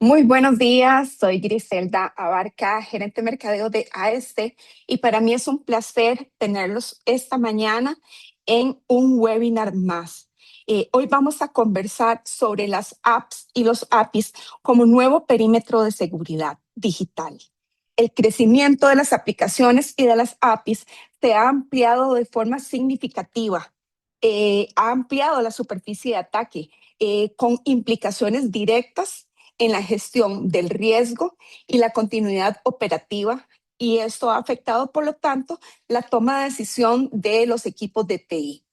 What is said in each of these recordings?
Muy buenos días, soy Griselda Abarca, gerente de mercadeo de AST, y para mí es un placer tenerlos esta mañana en un webinar más. Hoy vamos a conversar sobre las apps y los APIs como nuevo perímetro de seguridad digital. El crecimiento de las aplicaciones y de las APIs se ha ampliado de forma significativa. Ha ampliado la superficie de ataque con implicaciones directas en la gestión del riesgo y la continuidad operativa, y esto ha afectado, por lo tanto, la toma de decisión de los equipos de TI.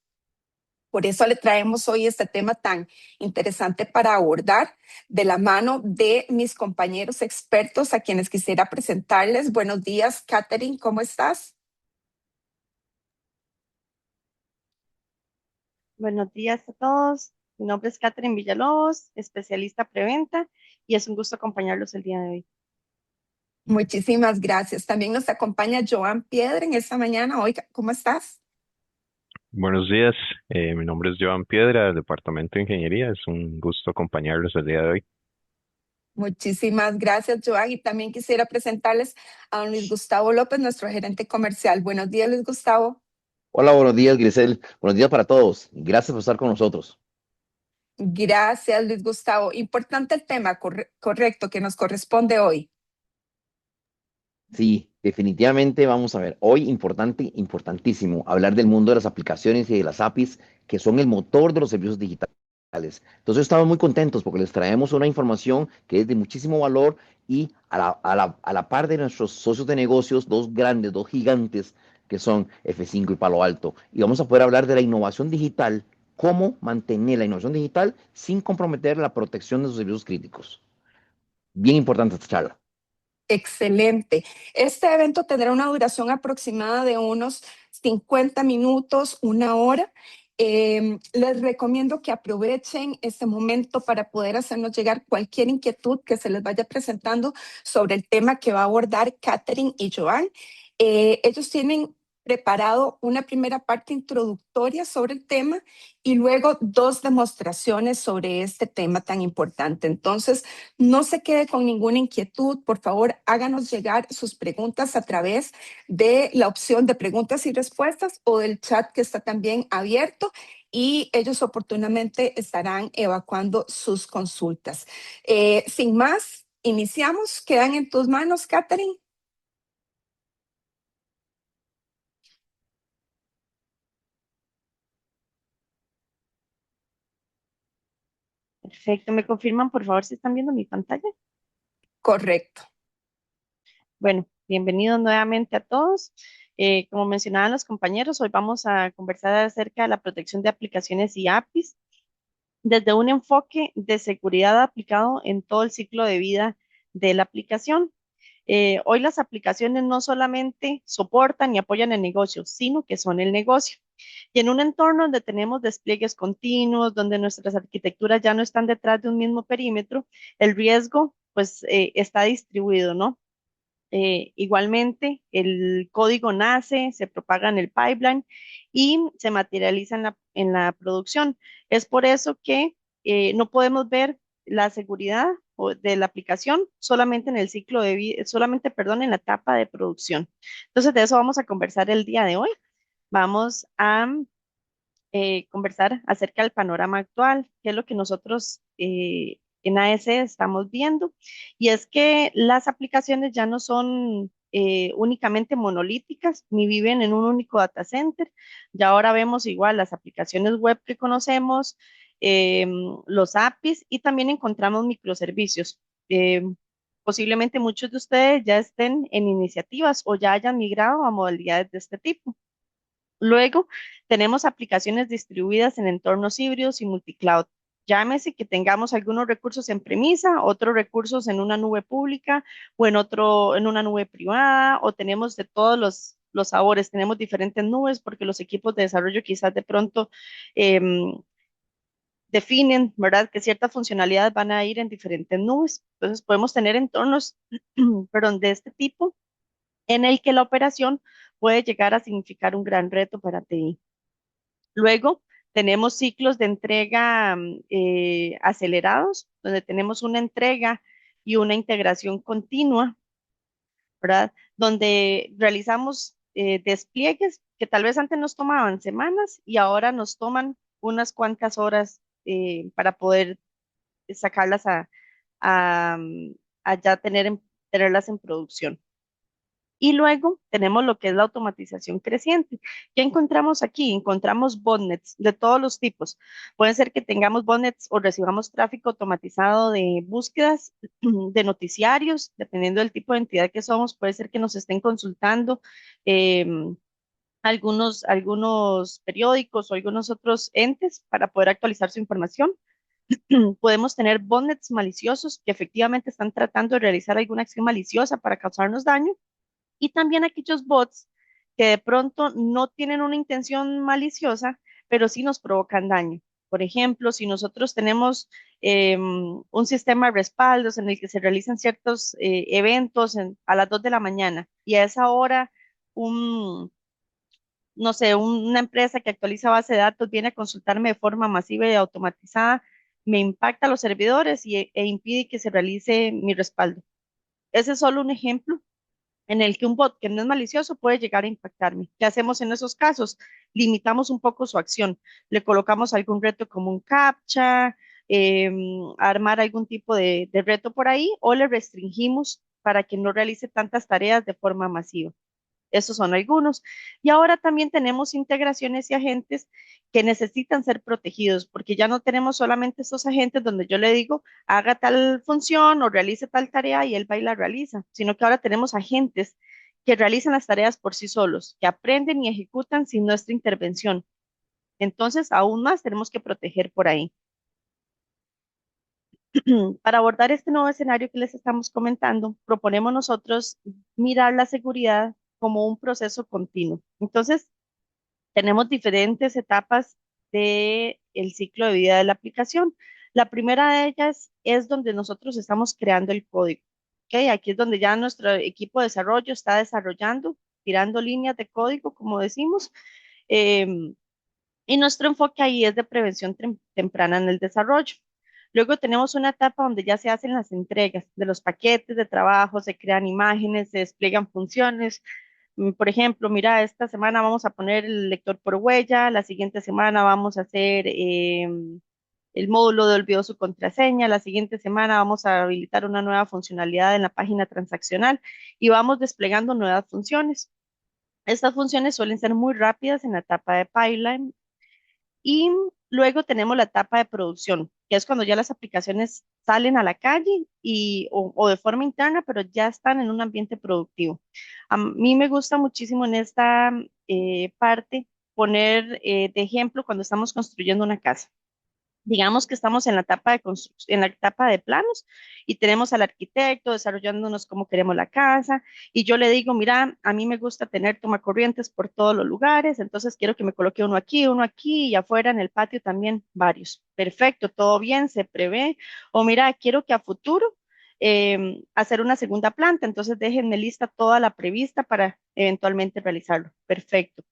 Por eso le traemos hoy este tema tan interesante para abordar de la mano de mis compañeros expertos a quienes quisiera presentarles. Buenos días, Catherine, ¿cómo estás? Buenos días a todos. Mi nombre es Catherine Villalobos, especialista preventa, y es un gusto acompañarlos el día de hoy. Muchísimas gracias. También nos acompaña Joan Piedra en esta mañana. Oiga, ¿cómo estás? Buenos días, mi nombre es Joan Piedra del Departamento de Ingeniería. Es un gusto acompañarlos el día de hoy. Muchísimas gracias, Joan. Y también quisiera presentarles a don Luis Gustavo López, nuestro gerente comercial. Buenos días, Luis Gustavo. Hola, buenos días, Grisel. Buenos días para todos. Gracias por estar con nosotros. Gracias, Luis Gustavo. Importante el tema, correcto, que nos corresponde hoy. Sí, definitivamente vamos a ver. Hoy importante, importantísimo, hablar del mundo de las aplicaciones y de las APIs, que son el motor de los servicios digitales. Entonces estamos muy contentos porque les traemos una información que es de muchísimo valor y a la par de nuestros socios de negocios, dos grandes, dos gigantes que son F5 y Palo Alto. Y vamos a poder hablar de la innovación digital, cómo mantener la innovación digital sin comprometer la protección de sus servicios críticos. Bien importante esta charla. Excelente. Este evento tendrá una duración aproximada de unos 50 minutos, una hora. Les recomiendo que aprovechen este momento para poder hacernos llegar cualquier inquietud que se les vaya presentando sobre el tema que va a abordar Catherine y Joan. Ellos tienen preparado una primera parte introductoria sobre el tema y luego dos demostraciones sobre este tema tan importante. Entonces, no se quede con ninguna inquietud. Por favor, háganos llegar sus preguntas a través de la opción de preguntas y respuestas o del chat que está también abierto, y ellos oportunamente estarán evacuando sus consultas. Sin más, iniciamos. Quedan en tus manos, Catherine. Perfecto. ¿Me confirman, por favor, si están viendo mi pantalla? Correcto. Bueno, bienvenidos nuevamente a todos. Como mencionaban los compañeros, hoy vamos a conversar acerca de la protección de aplicaciones y APIs desde un enfoque de seguridad aplicado en todo el ciclo de vida de la aplicación. Hoy las aplicaciones no solamente soportan y apoyan el negocio, sino que son el negocio. Y en un entorno donde tenemos despliegues continuos, donde nuestras arquitecturas ya no están detrás de un mismo perímetro, el riesgo pues está distribuido, ¿no? Igualmente, el código nace, se propaga en el pipeline y se materializa en la producción. Es por eso que no podemos ver la seguridad de la aplicación solamente en el ciclo de vida, solamente, perdón, en la etapa de producción. Entonces, de eso vamos a conversar el día de hoy. Vamos a conversar acerca del panorama actual, qué es lo que nosotros en AS estamos viendo. Y es que las aplicaciones ya no son únicamente monolíticas, ni viven en un único data center. Ya ahora vemos igual las aplicaciones web que conocemos, eh, los APIs, y también encontramos microservicios. Eh, Posiblemente muchos de ustedes ya estén en iniciativas o ya hayan migrado a modalidades de este tipo. Luego, tenemos aplicaciones distribuidas en entornos híbridos y multicloud. Llámese que tengamos algunos recursos en premisa, otros recursos en una nube pública o en una nube privada, o tenemos de todos los sabores. Tenemos diferentes nubes porque los equipos de desarrollo quizás de pronto em, definen, ¿verdad?, que ciertas funcionalidades van a ir en diferentes nubes. Entonces, podemos tener entornos, perdón, de este tipo en el que la operación puede llegar a significar un gran reto para TI. Luego, tenemos ciclos de entrega acelerados, donde tenemos una entrega y una integración continua, ¿verdad? Donde realizamos despliegues que tal vez antes nos tomaban semanas y ahora nos toman unas cuantas horas para poder sacarlas a ya tenerlas en producción. Y luego tenemos lo que es la automatización creciente. ¿Qué encontramos aquí? Encontramos botnets de todos los tipos. Puede ser que tengamos botnets o recibamos tráfico automatizado de búsquedas, de noticiarios, dependiendo del tipo de entidad que somos. Puede ser que nos estén consultando algunos periódicos o algunos otros entes para poder actualizar su información. Podemos tener botnets maliciosos que efectivamente están tratando de realizar alguna acción maliciosa para causarnos daño y también aquellos bots que de pronto no tienen una intención maliciosa, pero sí nos provocan daño. Por ejemplo, si nosotros tenemos un sistema de respaldos en el que se realizan ciertos eventos a las 2 de la mañana y a esa hora un, no sé, una empresa que actualiza base de datos viene a consultarme de forma masiva y automatizada, me impacta los servidores e impide que se realice mi respaldo. Ese es solo un ejemplo en el que un bot que no es malicioso puede llegar a impactarme. ¿Qué hacemos en esos casos? Limitamos un poco su acción. Le colocamos algún reto como un captcha, armar algún tipo de reto por ahí o le restringimos para que no realice tantas tareas de forma masiva. Esos son algunos. Y ahora también tenemos integraciones y agentes que necesitan ser protegidos, porque ya no tenemos solamente estos agentes donde yo le digo, haga tal función o realice tal tarea y él va y la realiza, sino que ahora tenemos agentes que realizan las tareas por sí solos, que aprenden y ejecutan sin nuestra intervención. Entonces, aún más tenemos que proteger por ahí. Para abordar este nuevo escenario que les estamos comentando, proponemos nosotros mirar la seguridad como un proceso continuo. Entonces, tenemos diferentes etapas del ciclo de vida de la aplicación. La primera de ellas es donde nosotros estamos creando el código. ¿Ok? Aquí es donde ya nuestro equipo de desarrollo está desarrollando, tirando líneas de código, como decimos. em, y nuestro enfoque ahí es de prevención temprana en el desarrollo. Luego tenemos una etapa donde ya se hacen las entregas de los paquetes de trabajo, se crean imágenes, se despliegan funciones. Por ejemplo, mira, esta semana vamos a poner el lector por huella, la siguiente semana vamos a hacer el módulo de olvidó su contraseña, la siguiente semana vamos a habilitar una nueva funcionalidad en la página transaccional y vamos desplegando nuevas funciones. Estas funciones suelen ser muy rápidas en la etapa de pipeline y luego tenemos la etapa de producción, que es cuando ya las aplicaciones salen a la calle o de forma interna, pero ya están en un ambiente productivo. A mí me gusta muchísimo en esta parte poner de ejemplo cuando estamos construyendo una casa. Digamos que estamos en la etapa de en la etapa de planos y tenemos al arquitecto desarrollándonos cómo queremos la casa y yo le digo, mira, a mí me gusta tener tomacorrientes por todos los lugares, entonces quiero que me coloque uno aquí y afuera en el patio también varios. Perfecto, todo bien, se prevé. O mira, quiero que a futuro hacer una segunda planta, entonces déjenme lista toda la prevista para eventualmente realizarlo. Perfecto.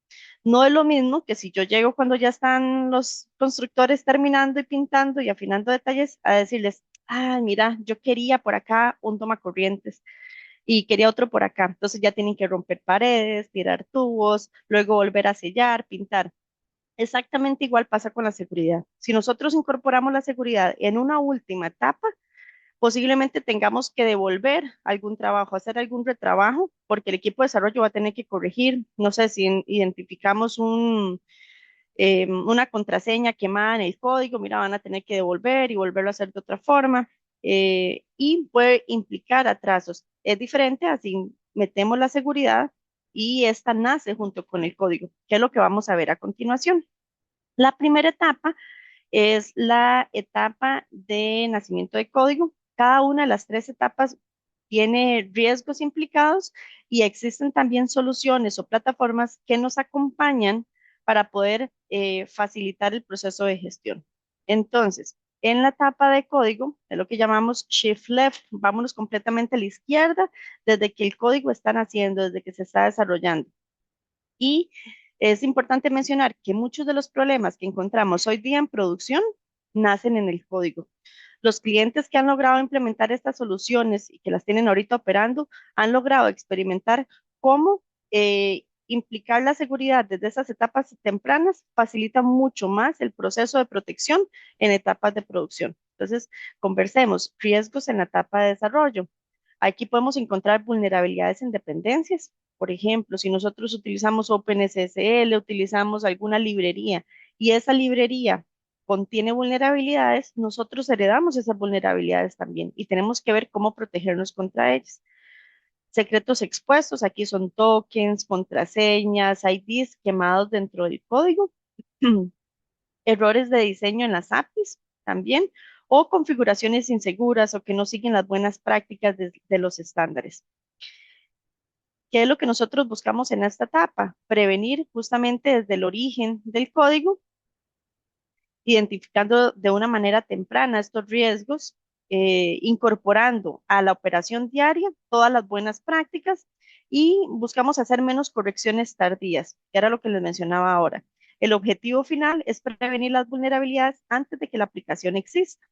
No es lo mismo que si yo llego cuando ya están los constructores terminando y pintando y afinando detalles a decirles, ah, mira, yo quería por acá un tomacorrientes y quería otro por acá. Entonces ya tienen que romper paredes, tirar tubos, luego volver a sellar, pintar. Exactamente igual pasa con la seguridad. Si nosotros incorporamos la seguridad en una última etapa, posiblemente tengamos que devolver algún trabajo, hacer algún retrabajo, porque el equipo de desarrollo va a tener que corregir, no sé si identificamos una contraseña quemada en el código, mira, van a tener que devolver y volverlo a hacer de otra forma, y puede implicar atrasos. Es diferente, así metemos la seguridad y esta nace junto con el código, que es lo que vamos a ver a continuación. La primera etapa es la etapa de nacimiento de código. Cada una de las tres etapas tiene riesgos implicados y existen también soluciones o plataformas que nos acompañan para poder facilitar el proceso de gestión. Entonces, en la etapa de código, es lo que llamamos shift left, vámonos completamente a la izquierda desde que el código está naciendo, desde que se está desarrollando. Y es importante mencionar que muchos de los problemas que encontramos hoy día en producción nacen en el código. Los clientes que han logrado implementar estas soluciones y que las tienen ahorita operando han logrado experimentar cómo implicar la seguridad desde esas etapas tempranas facilita mucho más el proceso de protección en etapas de producción. Entonces, conversemos riesgos en la etapa de desarrollo. Aquí podemos encontrar vulnerabilidades en dependencias. Por ejemplo, si nosotros utilizamos OpenSSL, utilizamos alguna librería y esa librería contiene vulnerabilidades, nosotros heredamos esas vulnerabilidades también y tenemos que ver cómo protegernos contra ellas. Secretos expuestos, aquí son tokens, contraseñas, IDs quemados dentro del código, errores de diseño en las APIs también, o configuraciones inseguras o que no siguen las buenas prácticas de los estándares. ¿Qué es lo que nosotros buscamos en esta etapa? Prevenir justamente desde el origen del código, identificando de una manera temprana estos riesgos, incorporando a la operación diaria todas las buenas prácticas y buscamos hacer menos correcciones tardías, que era lo que les mencionaba ahora. El objetivo final es prevenir las vulnerabilidades antes de que la aplicación exista.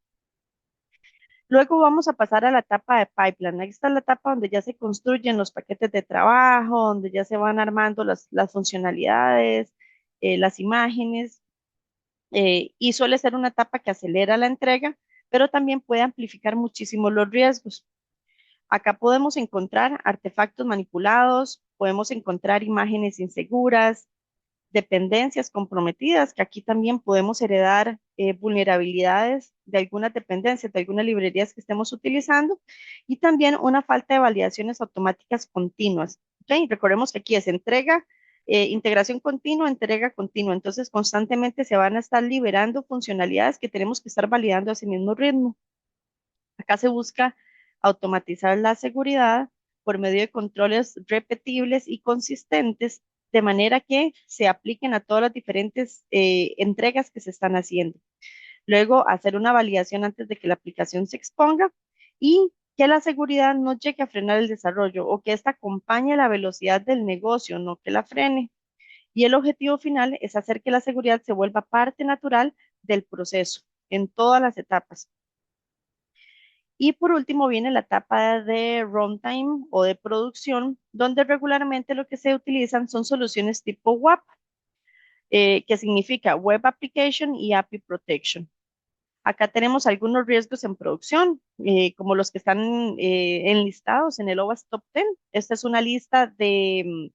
Luego vamos a pasar a la etapa de pipeline. Esta es la etapa donde ya se construyen los paquetes de trabajo, donde ya se van armando las funcionalidades, las imágenes, y suele ser una etapa que acelera la entrega, pero también puede amplificar muchísimo los riesgos. Acá podemos encontrar artefactos manipulados, podemos encontrar imágenes inseguras, dependencias comprometidas, que aquí también podemos heredar vulnerabilidades de algunas dependencias, de algunas librerías que estemos utilizando, y también una falta de validaciones automáticas continuas. ¿Okay? Recordemos que aquí es entrega, integración continua, entrega continua, entonces constantemente se van a estar liberando funcionalidades que tenemos que estar validando a ese mismo ritmo. Acá se busca automatizar la seguridad por medio de controles repetibles y consistentes, de manera que se apliquen a todas las diferentes entregas que se están haciendo. Luego, hacer una validación antes de que la aplicación se exponga y que la seguridad no llegue a frenar el desarrollo o que ésta acompañe la velocidad del negocio, no que la frene. Y el objetivo final es hacer que la seguridad se vuelva parte natural del proceso en todas las etapas. Y por último viene la etapa de runtime o de producción, donde regularmente lo que se utilizan son soluciones tipo WAP, que significa Web Application y API Protection. Acá tenemos algunos riesgos en producción, como los que están enlistados en el OWASP Top 10. Esta es una lista de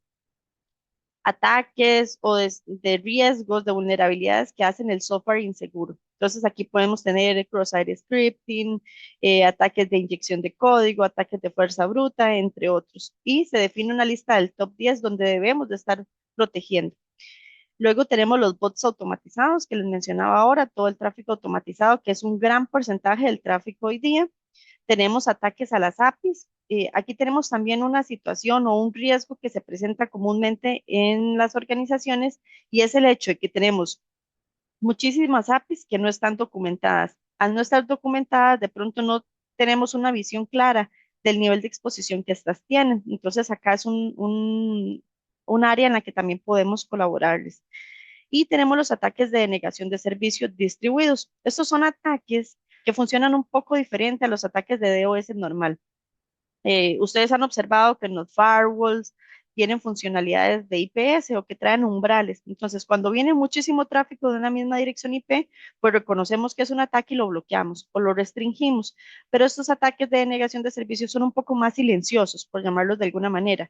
ataques o de riesgos, de vulnerabilidades que hacen el software inseguro. Entonces aquí podemos tener cross-site scripting, ataques de inyección de código, ataques de fuerza bruta, entre otros. Y se define una lista del top 10 donde debemos de estar protegiendo. Luego tenemos los bots automatizados que les mencionaba ahora, todo el tráfico automatizado, que es un gran porcentaje del tráfico hoy día. Tenemos ataques a las APIs. Aquí tenemos también una situación o un riesgo que se presenta comúnmente en las organizaciones y es el hecho de que tenemos muchísimas APIs que no están documentadas. Al no estar documentadas, de pronto no tenemos una visión clara del nivel de exposición que estas tienen. Entonces, acá es un área en la que también podemos colaborarles. Y tenemos los ataques de denegación de servicios distribuidos. Estos son ataques que funcionan un poco diferente a los ataques de DOS normal. Ustedes han observado que en los firewalls tienen funcionalidades de IPS o que traen umbrales. Entonces, cuando viene muchísimo tráfico de una misma dirección IP, pues reconocemos que es un ataque y lo bloqueamos o lo restringimos. Pero estos ataques de denegación de servicios son un poco más silenciosos, por llamarlos de alguna manera,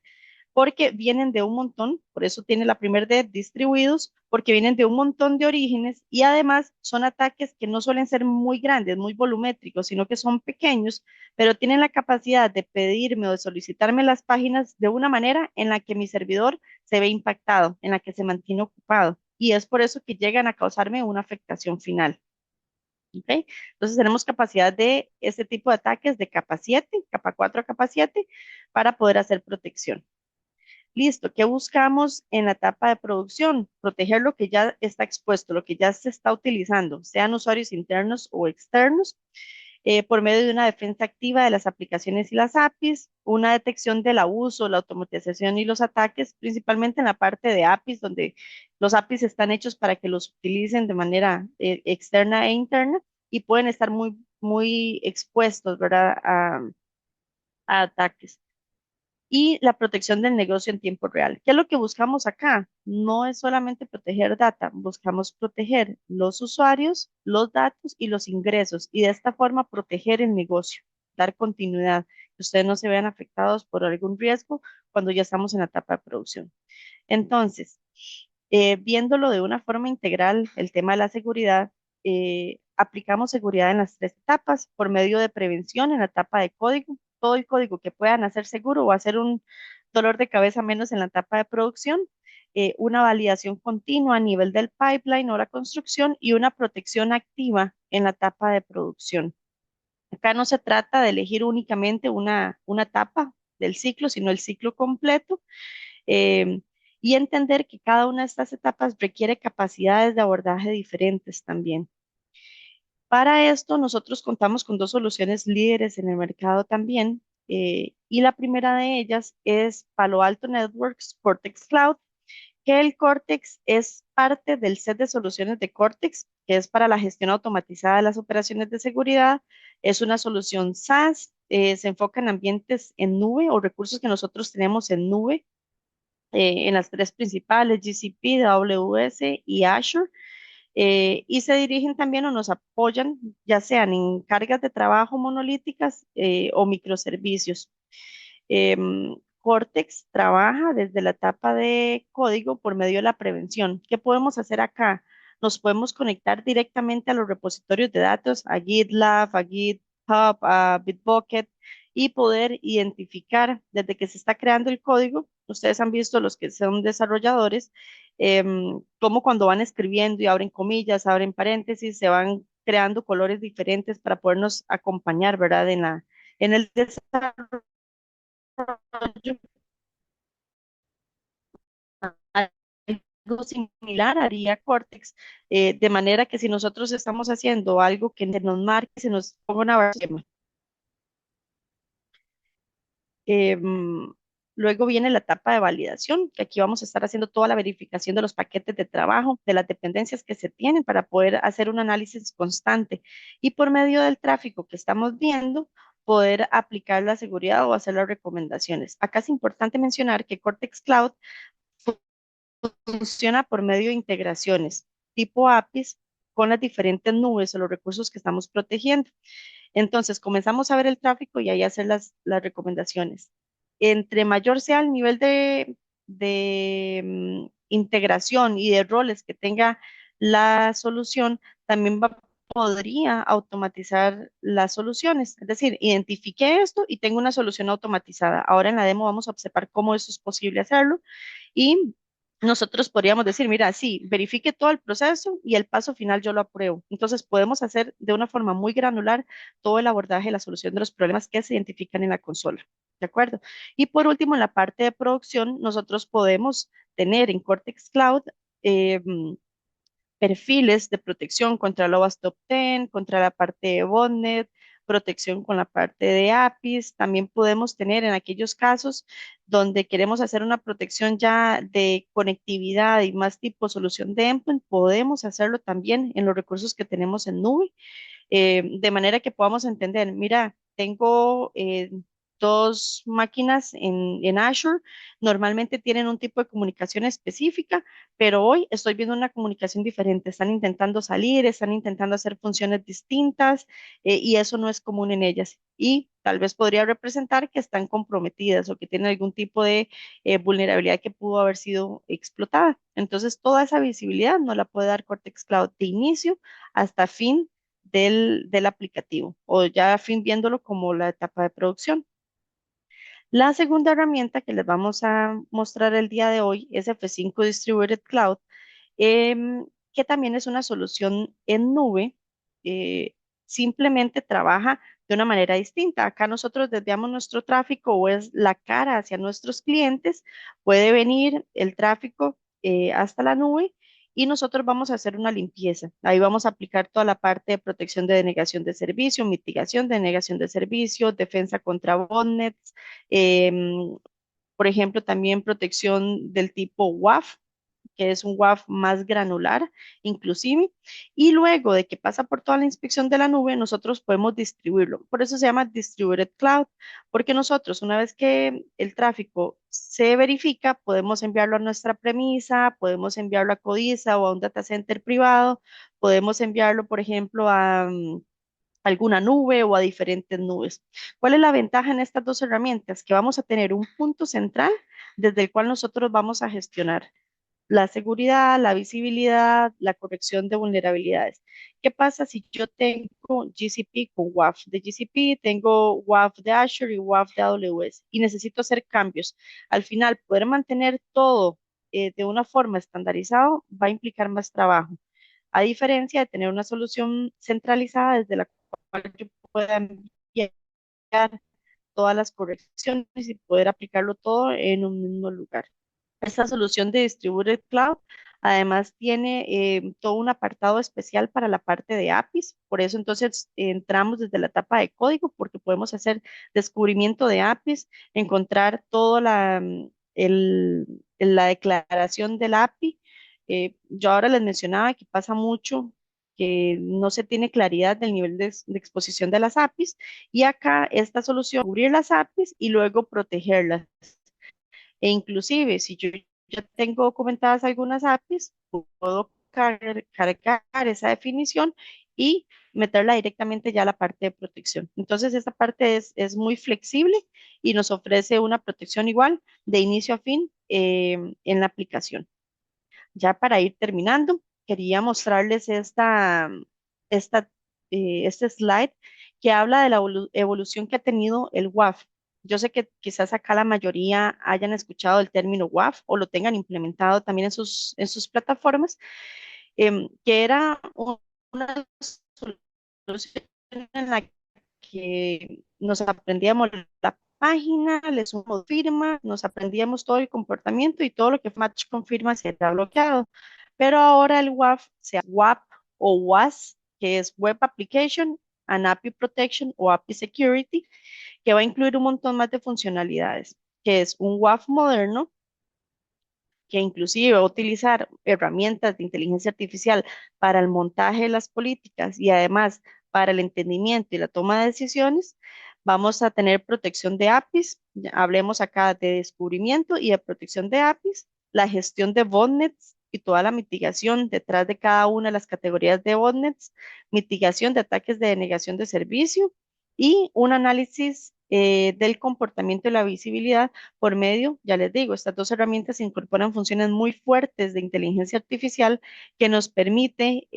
porque vienen de un montón, por eso tiene la primera de distribuidos, porque vienen de un montón de orígenes y además son ataques que no suelen ser muy grandes, muy volumétricos, sino que son pequeños, pero tienen la capacidad de pedirme o de solicitarme las páginas de una manera en la que mi servidor se ve impactado, en la que se mantiene ocupado. Y es por eso que llegan a causarme una afectación final. ¿Okay? Entonces tenemos capacidad de este tipo de ataques de capa 7, capa 4 a capa 7, para poder hacer protección. Listo, ¿qué buscamos en la etapa de producción? Proteger lo que ya está expuesto, lo que ya se está utilizando, sean usuarios internos o externos, por medio de una defensa activa de las aplicaciones y las APIs, una detección del abuso, la automatización y los ataques, principalmente en la parte de APIs, donde los APIs están hechos para que los utilicen de manera externa e interna y pueden estar muy muy expuestos, ¿verdad? A ataques. Y la protección del negocio en tiempo real. ¿Qué es lo que buscamos acá? No es solamente proteger data, buscamos proteger los usuarios, los datos y los ingresos y de esta forma proteger el negocio, dar continuidad, que ustedes no se vean afectados por algún riesgo cuando ya estamos en la etapa de producción. Entonces, viéndolo de una forma integral, el tema de la seguridad, aplicamos seguridad en las tres etapas por medio de prevención en la etapa de código, todo el código que puedan hacer seguro o hacer un dolor de cabeza menos en la etapa de producción, una validación continua a nivel del pipeline o la construcción y una protección activa en la etapa de producción. Acá no se trata de elegir únicamente una etapa del ciclo, sino el ciclo completo, eh, y entender que cada una de estas etapas requiere capacidades de abordaje diferentes también. Para esto, nosotros contamos con dos soluciones líderes en el mercado también, y la primera de ellas es Palo Alto Networks Cortex Cloud, que el Cortex es parte del set de soluciones de Cortex, que es para la gestión automatizada de las operaciones de seguridad. Es una solución SaaS, se enfoca en ambientes en nube o recursos que nosotros tenemos en nube, en las tres principales, GCP, AWS y Azure, y se dirigen también o nos apoyan, ya sean en cargas de trabajo monolíticas o microservicios. Cortex trabaja desde la etapa de código por medio de la prevención. ¿Qué podemos hacer acá? Nos podemos conectar directamente a los repositorios de datos, a GitLab, a GitHub, a Bitbucket y poder identificar desde que se está creando el código. Ustedes han visto los que son desarrolladores, cómo cuando van escribiendo y abren comillas, abren paréntesis, se van creando colores diferentes para podernos acompañar, ¿verdad? En el desarrollo. Algo similar haría Cortex, de manera que si nosotros estamos haciendo algo que nos marque, se nos ponga una barra. Luego viene la etapa de validación, que aquí vamos a estar haciendo toda la verificación de los paquetes de trabajo, de las dependencias que se tienen para poder hacer un análisis constante y por medio del tráfico que estamos viendo, poder aplicar la seguridad o hacer las recomendaciones. Acá es importante mencionar que Cortex Cloud funciona por medio de integraciones tipo APIs con las diferentes nubes o los recursos que estamos protegiendo. Entonces, comenzamos a ver el tráfico y ahí hacer las recomendaciones. Entre mayor sea el nivel de integración y de roles que tenga la solución, también podría automatizar las soluciones. Es decir, identifiqué esto y tengo una solución automatizada. Ahora en la demo vamos a observar cómo eso es posible hacerlo y nosotros podríamos decir, mira, sí, verifique todo el proceso y el paso final yo lo apruebo. Entonces podemos hacer de una forma muy granular todo el abordaje y la solución de los problemas que se identifican en la consola. ¿De acuerdo? Y por último, en la parte de producción, nosotros podemos tener en Cortex Cloud eh, perfiles de protección contra el OWASP Top 10, contra la parte de botnet, protección con la parte de APIs. También podemos tener en aquellos casos donde queremos hacer una protección ya de conectividad y más tipo solución de endpoint, podemos hacerlo también en los recursos que tenemos en nube, de manera que podamos entender, mira, tengo dos máquinas en Azure, normalmente tienen un tipo de comunicación específica, pero hoy estoy viendo una comunicación diferente, están intentando salir, están intentando hacer funciones distintas, y eso no es común en ellas. Y tal vez podría representar que están comprometidas o que tienen algún tipo de vulnerabilidad que pudo haber sido explotada. Entonces, toda esa visibilidad no la puede dar Cortex Cloud de inicio hasta fin del aplicativo o ya a fin viéndolo como la etapa de producción. La segunda herramienta que les vamos a mostrar el día de hoy es F5 Distributed Cloud, que también es una solución en nube. Simplemente trabaja de una manera distinta. Acá nosotros desviamos nuestro tráfico o es la cara hacia nuestros clientes. Puede venir el tráfico hasta la nube y nosotros vamos a hacer una limpieza. Ahí vamos a aplicar toda la parte de protección de denegación de servicio, mitigación de denegación de servicio, defensa contra botnets, por ejemplo, también protección del tipo WAF. que es un WAF más granular, inclusive, y luego de que pasa por toda la inspección de la nube, nosotros podemos distribuirlo. Por eso se llama Distributed Cloud, porque nosotros, una vez que el tráfico se verifica, podemos enviarlo a nuestra premisa, podemos enviarlo a Codiza o a un data center privado, podemos enviarlo, por ejemplo, a alguna nube o a diferentes nubes. ¿Cuál es la ventaja en estas dos herramientas? Que vamos a tener un punto central desde el cual nosotros vamos a gestionar la seguridad, la visibilidad, la corrección de vulnerabilidades. ¿Qué pasa si yo tengo GCP con WAF? De GCP tengo WAF de Azure y WAF de AWS y necesito hacer cambios. Al final, poder mantener todo de una forma estandarizada va a implicar más trabajo, a diferencia de tener una solución centralizada desde la cual yo pueda enviar todas las correcciones y poder aplicarlo todo en un mismo lugar. Esta solución de Distributed Cloud además tiene todo un apartado especial para la parte de APIs, por eso entonces entramos desde la etapa de código porque podemos hacer descubrimiento de APIs, encontrar toda la declaración del API. Yo ahora les mencionaba que pasa mucho que no se tiene claridad del nivel de exposición de las APIs y acá esta solución, cubrir las APIs y luego protegerlas. E inclusive, si yo ya tengo documentadas algunas APIs, puedo cargar esa definición y meterla directamente ya a la parte de protección. Entonces, esta parte es muy flexible y nos ofrece una protección igual de inicio a fin en la aplicación. Ya para ir terminando, quería mostrarles esta, este slide que habla de la evolución que ha tenido el WAF. Yo sé que quizás acá la mayoría hayan escuchado el término WAF o lo tengan implementado también en sus plataformas, que era una solución en la que nos aprendíamos la página, le sumamos firma, nos aprendíamos todo el comportamiento y todo lo que match con firma se era bloqueado. Pero ahora el WAF, sea WAP o WAS, que es Web Application and API Protection o API Security, que va a incluir un montón más de funcionalidades, que es un WAF moderno que inclusive va a utilizar herramientas de inteligencia artificial para el montaje de las políticas y además para el entendimiento y la toma de decisiones. Vamos a tener protección de APIs, hablemos acá de descubrimiento y de protección de APIs, la gestión de botnets y toda la mitigación detrás de cada una de las categorías de botnets, mitigación de ataques de denegación de servicio y un análisis del comportamiento y la visibilidad por medio, ya les digo, estas dos herramientas incorporan funciones muy fuertes de inteligencia artificial que nos permite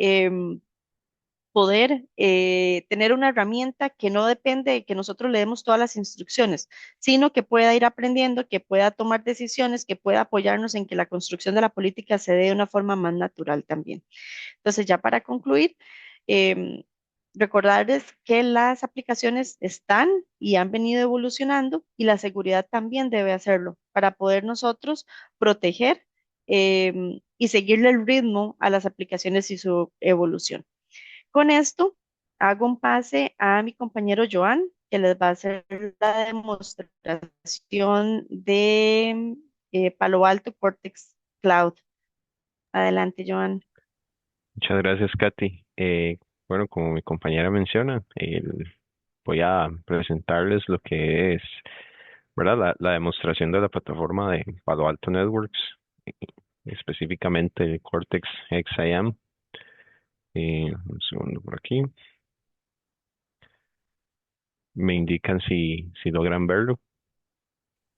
poder tener una herramienta que no depende de que nosotros le demos todas las instrucciones, sino que pueda ir aprendiendo, que pueda tomar decisiones, que pueda apoyarnos en que la construcción de la política se dé de una forma más natural también. Entonces, ya para concluir, em, recordarles que las aplicaciones están y han venido evolucionando y la seguridad también debe hacerlo para poder nosotros proteger y seguirle el ritmo a las aplicaciones y su evolución. Con esto, hago un pase a mi compañero Joan, que les va a hacer la demostración de Palo Alto Cortex Cloud. Adelante, Joan. Muchas gracias, Katy. Bueno, como mi compañera menciona, voy a presentarles lo que es, ¿verdad? La demostración de la plataforma de Palo Alto Networks, eh, específicamente el Cortex XIM. Un segundo por aquí. Me indican si logran verlo.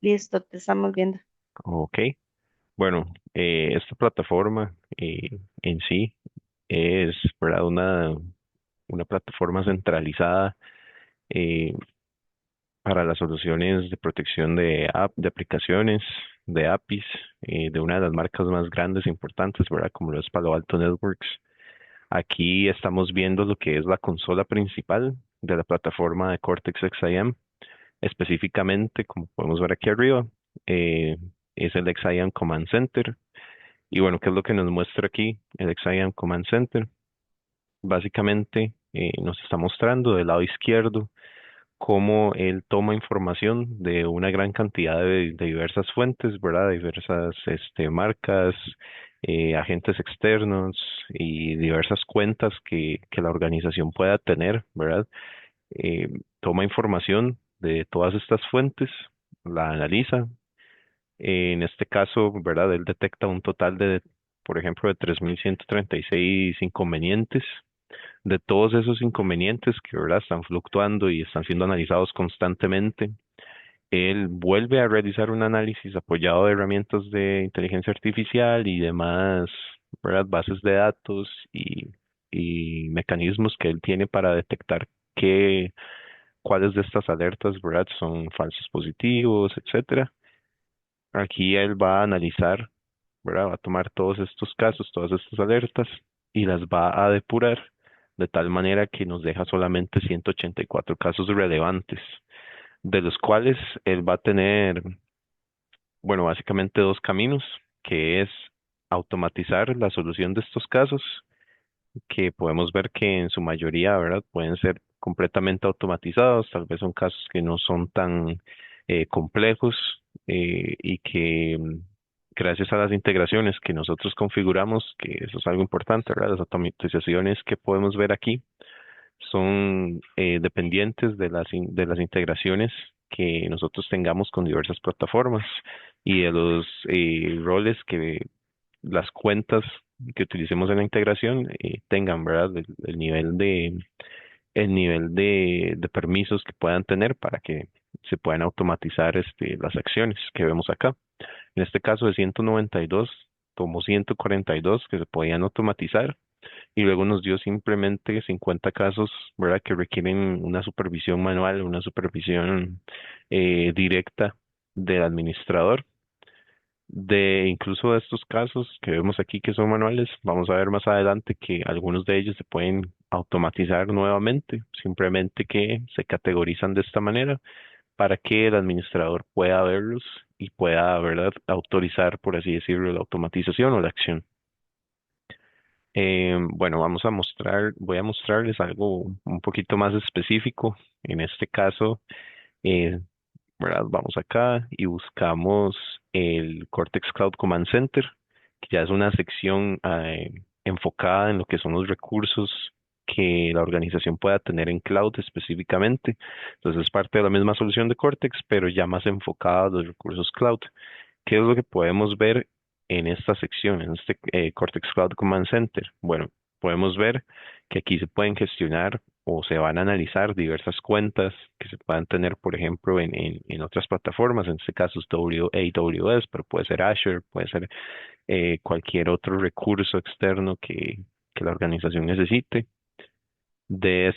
Listo, te estamos viendo. Ok. Bueno, esta plataforma en sí es, ¿verdad? Una plataforma centralizada eh, para las soluciones de protección de aplicaciones, de APIs, de una de las marcas más grandes e importantes, ¿verdad? Como lo es Palo Alto Networks. Aquí estamos viendo lo que es la consola principal de la plataforma de Cortex XIM. Específicamente, como podemos ver aquí arriba, eh, es el XIM Command Center. Y bueno, ¿qué es lo que nos muestra aquí el XIM Command Center? Básicamente nos está mostrando del lado izquierdo cómo él toma información de una gran cantidad de diversas fuentes, ¿verdad? Diversas marcas, agentes externos y diversas cuentas que la organización pueda tener, ¿verdad? Eh, Toma información de todas estas fuentes, la analiza. En este caso, ¿verdad? Él detecta un total de, por ejemplo, de 3.136 inconvenientes. De todos esos inconvenientes que, ¿verdad? Están fluctuando y están siendo analizados constantemente, él vuelve a realizar un análisis apoyado de herramientas de inteligencia artificial y demás, ¿verdad? Bases de datos y mecanismos que él tiene para detectar qué, cuáles de estas alertas, ¿verdad? Son falsos positivos, etcétera. Aquí él va a analizar, ¿verdad? Va a tomar todos estos casos, todas estas alertas y las va a depurar de tal manera que nos deja solamente 184 casos relevantes, de los cuales él va a tener, bueno, básicamente dos caminos, que es automatizar la solución de estos casos, que podemos ver que en su mayoría, ¿verdad? Pueden ser completamente automatizados, tal vez son casos que no son tan complejos y que gracias a las integraciones que nosotros configuramos, que eso es algo importante, ¿verdad? Las automatizaciones que podemos ver aquí son dependientes de de las integraciones que nosotros tengamos con diversas plataformas y de los roles que las cuentas que utilicemos en la integración tengan, ¿verdad? El nivel de permisos que puedan tener para que se puedan automatizar las acciones que vemos acá. En este caso de 192, tomó 142 que se podían automatizar y luego nos dio simplemente 50 casos, ¿verdad? Que requieren una supervisión manual, una supervisión directa del administrador. De incluso de estos casos que vemos aquí que son manuales, vamos a ver más adelante que algunos de ellos se pueden automatizar nuevamente, simplemente que se categorizan de esta manera para que el administrador pueda verlos y pueda, ¿verdad?, autorizar, por así decirlo, la automatización o la acción. Bueno, voy a mostrarles algo un poquito más específico. En este caso, eh, ¿verdad? Vamos acá y buscamos el Cortex Cloud Command Center, que ya es una sección enfocada en lo que son los recursos que la organización pueda tener en cloud específicamente. Entonces es parte de la misma solución de Cortex, pero ya más enfocada a los recursos cloud. ¿Qué es lo que podemos ver en esta sección, en este Cortex Cloud Command Center? Bueno, podemos ver que aquí se pueden gestionar o se van a analizar diversas cuentas que se puedan tener, por ejemplo, en otras plataformas. En este caso es AWS, pero puede ser Azure, puede ser cualquier otro recurso externo que la organización necesite. De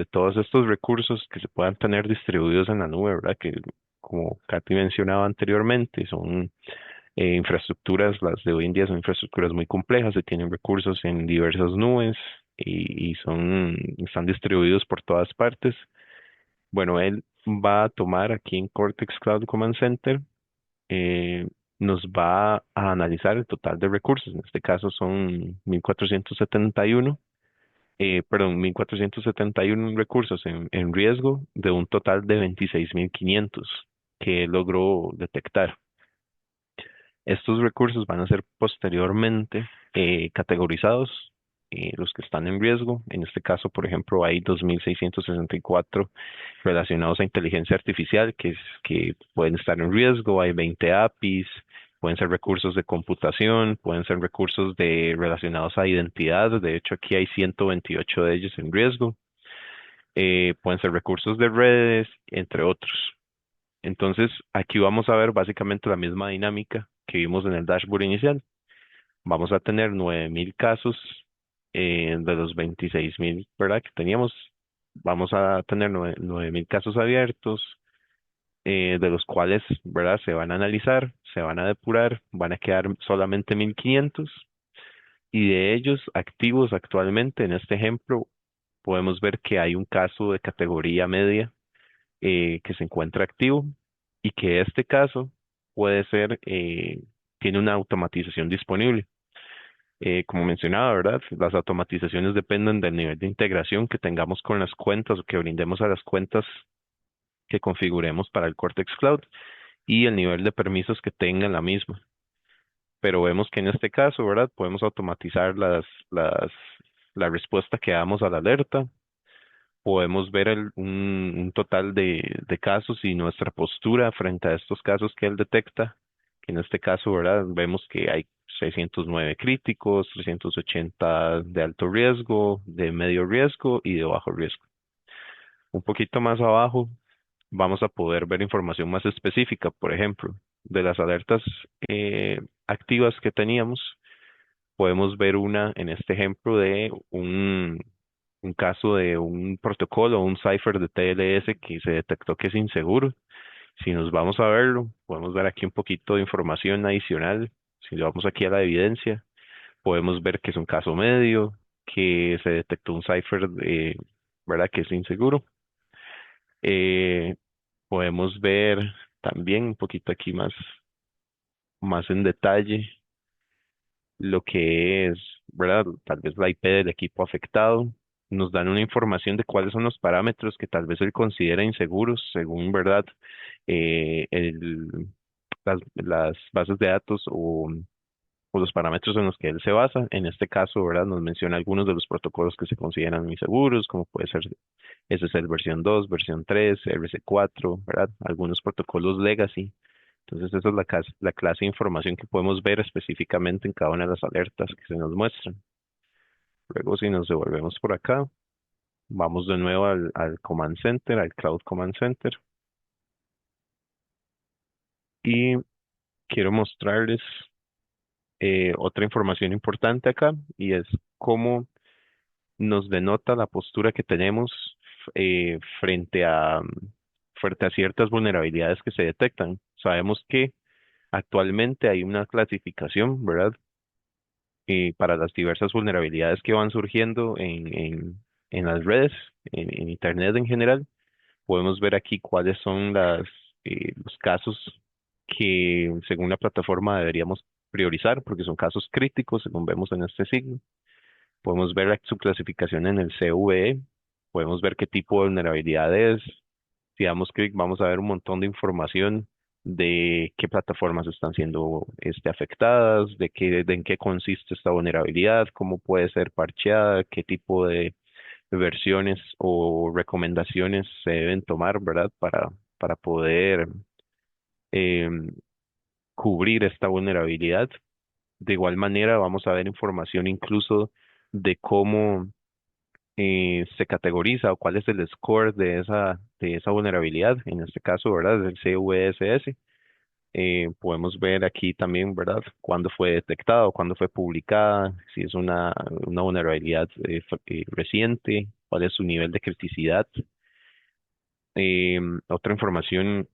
todos estos recursos que se puedan tener distribuidos en la nube, ¿verdad? Que como Katy mencionaba anteriormente, son infraestructuras, las de hoy en día son infraestructuras muy complejas, se tienen recursos en diversas nubes están distribuidos por todas partes. Bueno, él va a tomar aquí en Cortex Cloud Command Center, eh, nos va a analizar el total de recursos, en este caso son 1.471 perdón, 1.471 recursos en riesgo de un total de 26.500 que logró detectar. Estos recursos van a ser posteriormente categorizados, los que están en riesgo. En este caso, por ejemplo, hay 2.664 relacionados a inteligencia artificial que pueden estar en riesgo. Hay 20 APIs, pueden ser recursos de computación, pueden ser recursos relacionados a identidad. De hecho, aquí hay 128 de ellos en riesgo. Pueden ser recursos de redes, entre otros. Entonces, aquí vamos a ver básicamente la misma dinámica que vimos en el dashboard inicial. Vamos a tener 9.000 casos de los 26.000, ¿verdad? Que teníamos. Vamos a tener 9.000 casos abiertos, de los cuales, ¿verdad? Se van a analizar, se van a depurar, van a quedar solamente 1.500 y de ellos activos actualmente, en este ejemplo, podemos ver que hay un caso de categoría media que se encuentra activo y que este caso puede ser, tiene una automatización disponible. Como mencionaba, ¿verdad? Las automatizaciones dependen del nivel de integración que tengamos con las cuentas o que brindemos a las cuentas que configuremos para el Cortex Cloud y el nivel de permisos que tenga la misma. pero vemos que en este caso, ¿verdad? Podemos automatizar la respuesta que damos a la alerta, podemos ver un total de casos y nuestra postura frente a estos casos que él detecta, que en este caso, ¿verdad? Vemos que hay 609 críticos, 380 de alto riesgo, de medio riesgo y de bajo riesgo. Un poquito más abajo vamos a poder ver información más específica, por ejemplo, de las alertas activas que teníamos. Podemos ver una en este ejemplo de un caso de un protocolo, un cipher de TLS que se detectó que es inseguro. Si nos vamos a verlo, podemos ver aquí un poquito de información adicional. Si le vamos aquí a la evidencia, podemos ver que es un caso medio, que se detectó un cipher, ¿verdad? Que es inseguro. Eh, Podemos ver también un poquito aquí más en detalle lo que es, ¿verdad? Tal vez la IP del equipo afectado. Nos dan una información de cuáles son los parámetros que tal vez él considera inseguros, según, ¿verdad? Eh, el, las bases de datos o los parámetros en los que él se basa. En este caso, ¿verdad? Nos menciona algunos de los protocolos que se consideran inseguros, como puede ser SSL versión 2, versión 3, RC4, ¿verdad? Algunos protocolos legacy. Entonces, esa es la clase de información que podemos ver específicamente en cada una de las alertas que se nos muestran. Luego, si nos devolvemos por acá, vamos de nuevo al Command Center, al Cloud Command Center, y quiero mostrarles otra información importante acá, y es cómo nos denota la postura que tenemos frente a ciertas vulnerabilidades que se detectan. Sabemos que actualmente hay una clasificación, ¿verdad? Para las diversas vulnerabilidades que van surgiendo en las redes, en Internet en general. Podemos ver aquí cuáles son los casos que según la plataforma deberíamos priorizar, porque son casos críticos, según vemos en este signo. Podemos ver su clasificación en el CVE, podemos ver qué tipo de vulnerabilidad es. Si damos clic, vamos a ver un montón de información de qué plataformas están siendo afectadas, en qué consiste esta vulnerabilidad, cómo puede ser parcheada, qué tipo de versiones o recomendaciones se deben tomar, ¿verdad? Para poder em, cubrir esta vulnerabilidad. De igual manera, vamos a ver información incluso de cómo se categoriza o cuál es el score de esa vulnerabilidad. En este caso, ¿verdad? Es el CVSS. Podemos ver aquí también, ¿verdad? Cuándo fue detectado, cuándo fue publicada, si es una vulnerabilidad reciente, cuál es su nivel de criticidad. Otra información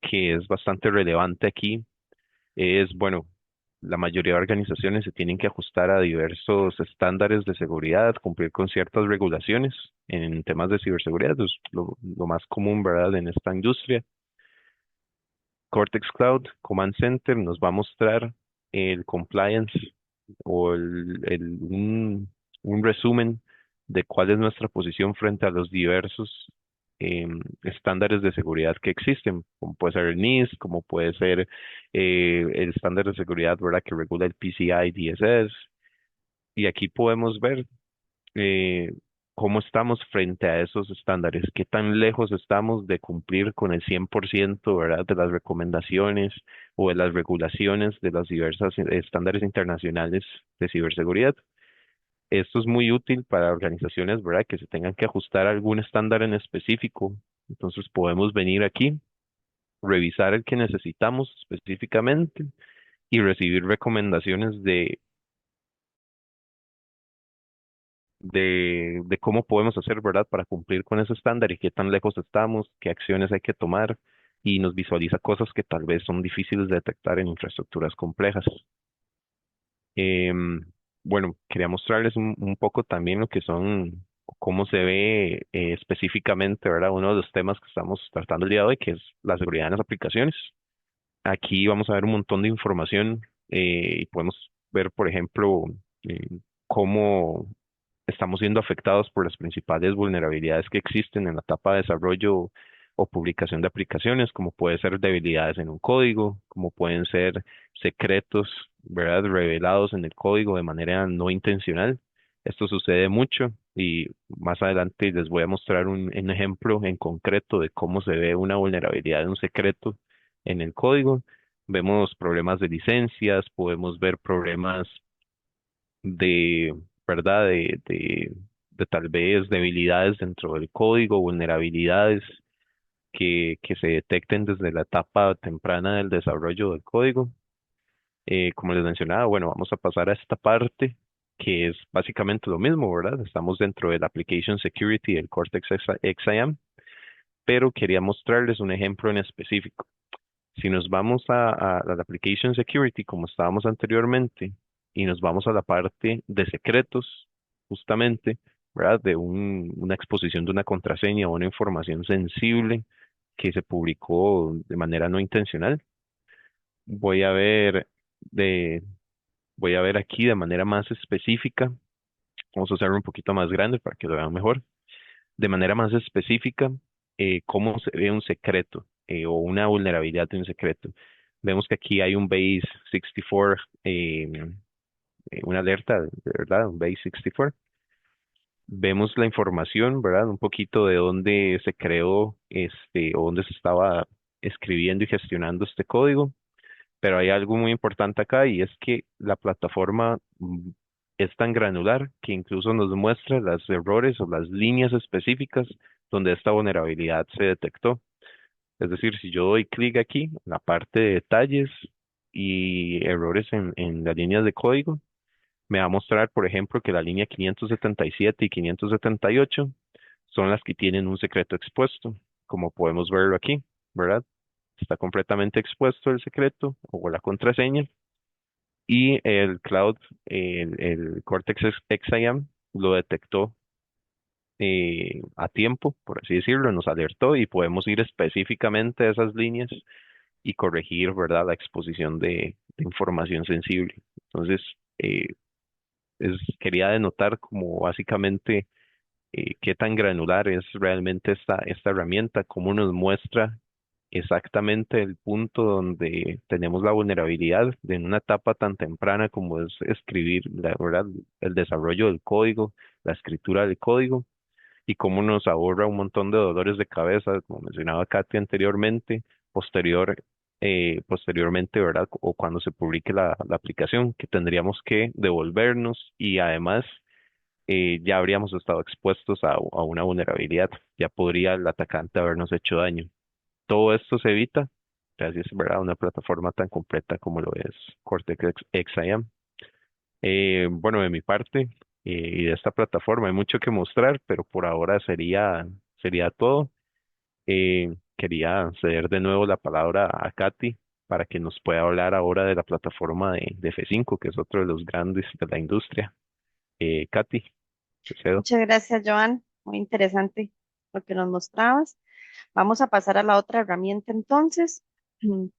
que es bastante relevante aquí es, bueno, la mayoría de organizaciones se tienen que ajustar a diversos estándares de seguridad, cumplir con ciertas regulaciones en temas de ciberseguridad, es lo más común, ¿verdad?, en esta industria. Cortex Cloud Command Center nos va a mostrar el compliance o un resumen de cuál es nuestra posición frente a los diversos estándares de seguridad que existen, como puede ser el NIST, como puede ser el estándar de seguridad, ¿verdad?, que regula el PCI DSS. Y aquí podemos ver eh, cómo estamos frente a esos estándares, qué tan lejos estamos de cumplir con el 100%, ¿verdad?, de las recomendaciones o de las regulaciones de las diversas estándares internacionales de ciberseguridad. Esto es muy útil para organizaciones, ¿verdad?, que se tengan que ajustar a algún estándar en específico. Entonces podemos venir aquí, revisar el que necesitamos específicamente y recibir recomendaciones de cómo podemos hacer, ¿verdad?, para cumplir con ese estándar y qué tan lejos estamos, qué acciones hay que tomar, y nos visualiza cosas que tal vez son difíciles de detectar en infraestructuras complejas. Em, bueno, quería mostrarles un poco también lo que son, cómo se ve específicamente, ¿verdad?, uno de los temas que estamos tratando el día de hoy, que es la seguridad en las aplicaciones. Aquí vamos a ver un montón de información y podemos ver, por ejemplo, eh, cómo estamos siendo afectados por las principales vulnerabilidades que existen en la etapa de desarrollo o publicación de aplicaciones, como puede ser debilidades en un código, como pueden ser secretos, ¿verdad? Revelados en el código de manera no intencional. Esto sucede mucho y más adelante les voy a mostrar un ejemplo en concreto de cómo se ve una vulnerabilidad de un secreto en el código. Vemos problemas de licencias, podemos ver problemas de, ¿verdad? De tal vez debilidades dentro del código, vulnerabilidades que se detecten desde la etapa temprana del desarrollo del código. Como les mencionaba, bueno, vamos a pasar a esta parte que es básicamente lo mismo, ¿verdad? Estamos dentro del Application Security del Cortex XIM, pero quería mostrarles un ejemplo en específico. Si nos vamos a la Application Security, como estábamos anteriormente, y nos vamos a la parte de secretos, justamente, ¿verdad? De una exposición de una contraseña o una información sensible que se publicó de manera no intencional. Voy a ver de, voy a ver aquí de manera más específica. Vamos a hacerlo un poquito más grande para que lo vean mejor. De manera más específica, cómo se ve un secreto o una vulnerabilidad de un secreto. Vemos que aquí hay un base 64, una alerta, de verdad, un base 64. Vemos la información, ¿verdad? Un poquito de dónde se creó o dónde se estaba escribiendo y gestionando este código. Pero hay algo muy importante acá y es que la plataforma es tan granular que incluso nos muestra los errores o las líneas específicas donde esta vulnerabilidad se detectó. Es decir, si yo doy clic aquí, en la parte de detalles y errores en las líneas de código, me va a mostrar, por ejemplo, que la línea 577 y 578 son las que tienen un secreto expuesto, como podemos verlo aquí, ¿verdad? Está completamente expuesto el secreto o la contraseña y el cloud, el Cortex XIM lo detectó a tiempo, por así decirlo, nos alertó y podemos ir específicamente a esas líneas y corregir, ¿verdad?, la exposición de información sensible. Entonces, eh, quería denotar como básicamente qué tan granular es realmente esta herramienta, cómo nos muestra exactamente el punto donde tenemos la vulnerabilidad en una etapa tan temprana como es escribir, la verdad, el desarrollo del código, la escritura del código, y cómo nos ahorra un montón de dolores de cabeza, como mencionaba Katy anteriormente, posteriormente, ¿verdad? O cuando se publique la aplicación, que tendríamos que devolvernos y además ya habríamos estado expuestos a una vulnerabilidad, ya podría el atacante habernos hecho daño. Todo esto se evita gracias, ¿verdad?, a una plataforma tan completa como lo es Cortex XIM. Bueno, de mi parte y de esta plataforma hay mucho que mostrar, pero por ahora sería todo. Quería ceder de nuevo la palabra a Katy para que nos pueda hablar ahora de la plataforma de F5, que es otro de los grandes de la industria. Katy, te cedo. Muchas gracias, Joan. Muy interesante lo que nos mostrabas. Vamos a pasar a la otra herramienta entonces, que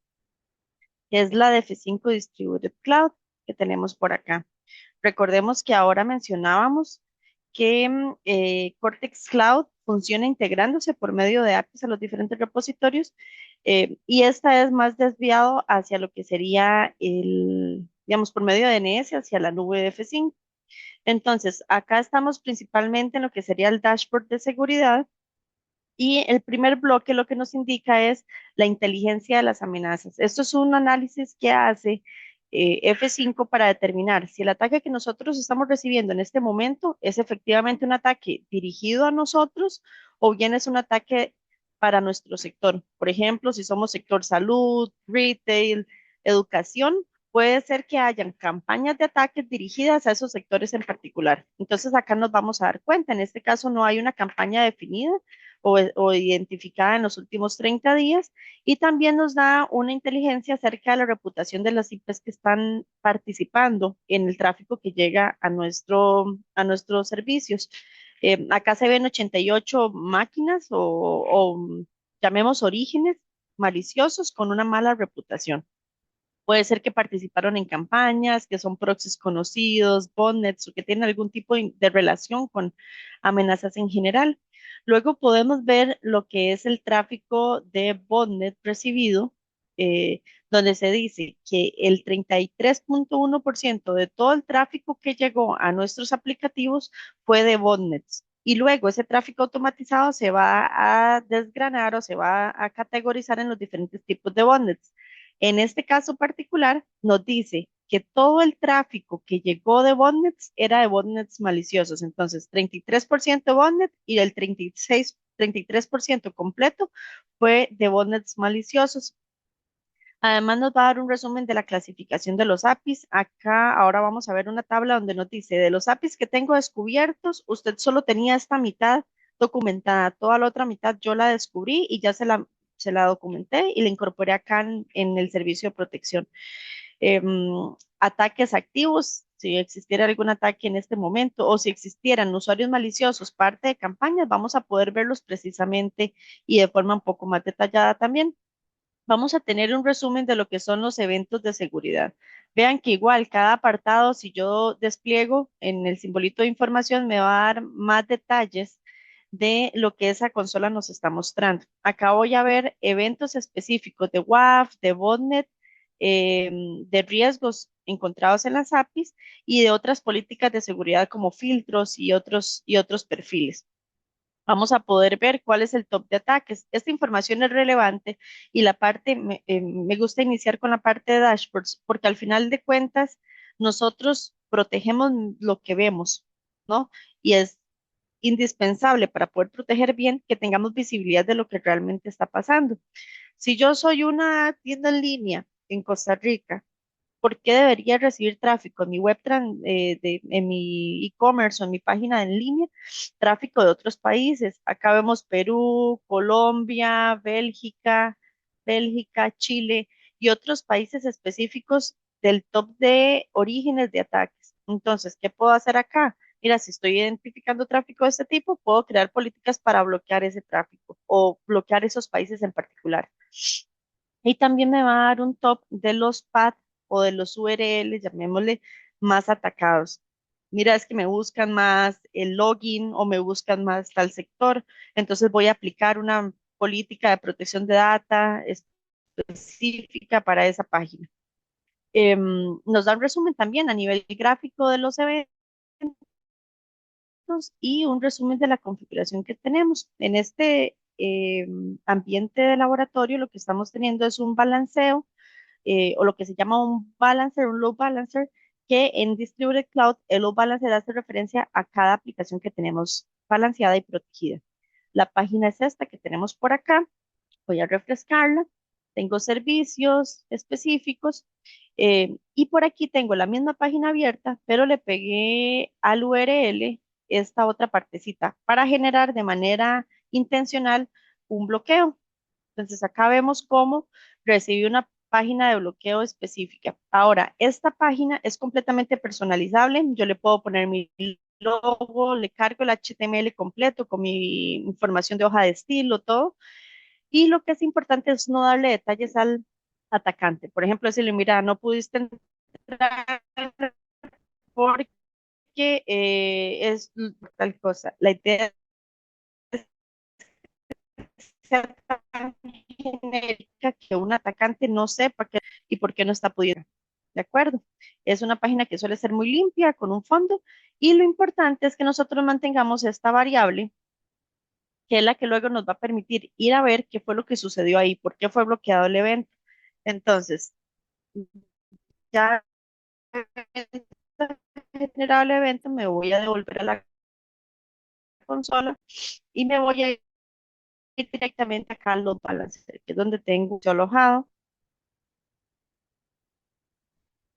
es la de F5 Distributed Cloud que tenemos por acá. Recordemos que ahora mencionábamos que Cortex Cloud funciona integrándose por medio de APIs a los diferentes repositorios y esta es más desviado hacia lo que sería digamos, por medio de DNS hacia la nube de F5. Entonces, acá estamos principalmente en lo que sería el dashboard de seguridad y el primer bloque lo que nos indica es la inteligencia de las amenazas. Esto es un análisis que hace F5 para determinar si el ataque que nosotros estamos recibiendo en este momento es efectivamente un ataque dirigido a nosotros o bien es un ataque para nuestro sector. Por ejemplo, si somos sector salud, retail, educación, puede ser que hayan campañas de ataques dirigidas a esos sectores en particular. Entonces acá nos vamos a dar cuenta, en este caso no hay una campaña definida, o identificada en los últimos 30 días y también nos da una inteligencia acerca de la reputación de las IPs que están participando en el tráfico que llega a nuestros servicios. Acá se ven 88 máquinas o llamemos orígenes maliciosos con una mala reputación. Puede ser que participaron en campañas, que son proxies conocidos, botnets o que tienen algún tipo de relación con amenazas en general. Luego podemos ver lo que es el tráfico de botnet recibido, eh, donde se dice que el 33.1% de todo el tráfico que llegó a nuestros aplicativos fue de botnets. Y luego ese tráfico automatizado se va a desgranar o se va a categorizar en los diferentes tipos de botnets. En este caso particular, nos dice que todo el tráfico que llegó de botnets era de botnets maliciosos. Entonces, 33% botnet y el 33% completo fue de botnets maliciosos. Además, nos va a dar un resumen de la clasificación de los APIs. Acá ahora vamos a ver una tabla donde nos dice, de los APIs que tengo descubiertos, usted solo tenía esta mitad documentada, toda la otra mitad yo la descubrí y ya se la documenté y la incorporé acá en el servicio de protección. Ataques activos, si existiera algún ataque en este momento o si existieran usuarios maliciosos parte de campañas, vamos a poder verlos precisamente y de forma un poco más detallada también. Vamos a tener un resumen de lo que son los eventos de seguridad. Vean que igual cada apartado, si yo despliego en el simbolito de información, me va a dar más detalles de lo que esa consola nos está mostrando. Acá voy a ver eventos específicos de WAF, de botnet, de riesgos encontrados en las APIs y de otras políticas de seguridad como filtros y otros perfiles. Vamos a poder ver cuál es el top de ataques. Esta información es relevante y me gusta iniciar con la parte de dashboards porque al final de cuentas nosotros protegemos lo que vemos, ¿no? Y es indispensable para poder proteger bien que tengamos visibilidad de lo que realmente está pasando. Si yo soy una tienda en línea en Costa Rica, ¿por qué debería recibir tráfico en mi en mi e-commerce o en mi página en línea? Tráfico de otros países. Acá vemos Perú, Colombia, Bélgica, Chile y otros países específicos del top de orígenes de ataques. Entonces, ¿qué puedo hacer acá? Mira, si estoy identificando tráfico de este tipo, puedo crear políticas para bloquear ese tráfico o bloquear esos países en particular. Y también me va a dar un top de los paths o de los URLs, llamémosle, más atacados. Mira, es que me buscan más el login o me buscan más tal sector. Entonces voy a aplicar una política de protección de data específica para esa página. Nos da un resumen también a nivel gráfico de los eventos y un resumen de la configuración que tenemos. En este ambiente de laboratorio, lo que estamos teniendo es un balanceo o lo que se llama un balancer, un load balancer, que en Distributed Cloud el load balancer hace referencia a cada aplicación que tenemos balanceada y protegida. La página es esta que tenemos por acá. Voy a refrescarla. Tengo servicios específicos y por aquí tengo la misma página abierta, pero le pegué al URL esta otra partecita para generar de manera intencional un bloqueo. Entonces acá vemos cómo recibí una página de bloqueo específica. Ahora, esta página es completamente personalizable. Yo le puedo poner mi logo, le cargo el HTML completo con mi información de hoja de estilo, todo. Y lo que es importante es no darle detalles al atacante. Por ejemplo, decirle, mira, no pudiste entrar porque es tal cosa. La idea ser tan genérica que un atacante no sepa qué y por qué no está pudiendo. ¿De acuerdo? Es una página que suele ser muy limpia, con un fondo, y lo importante es que nosotros mantengamos esta variable, que es la que luego nos va a permitir ir a ver qué fue lo que sucedió ahí, por qué fue bloqueado el evento. Entonces, ya generado el evento, me voy a devolver a la consola y me voy a ir directamente acá a los balances, que es donde tengo yo alojado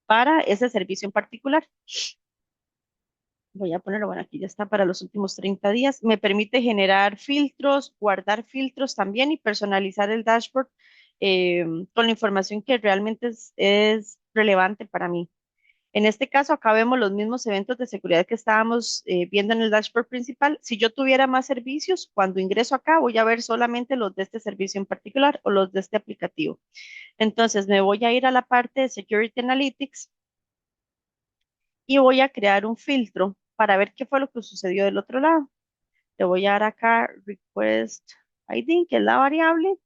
para ese servicio en particular. Voy a ponerlo, bueno, aquí ya está para los últimos 30 días. Me permite generar filtros, guardar filtros también y personalizar el dashboard con la información que realmente es relevante para mí. En este caso, acá vemos los mismos eventos de seguridad que estábamos viendo en el dashboard principal. Si yo tuviera más servicios, cuando ingreso acá voy a ver solamente los de este servicio en particular o los de este aplicativo. Entonces, me voy a ir a la parte de Security Analytics y voy a crear un filtro para ver qué fue lo que sucedió del otro lado. Le voy a dar acá request ID, que es la variable.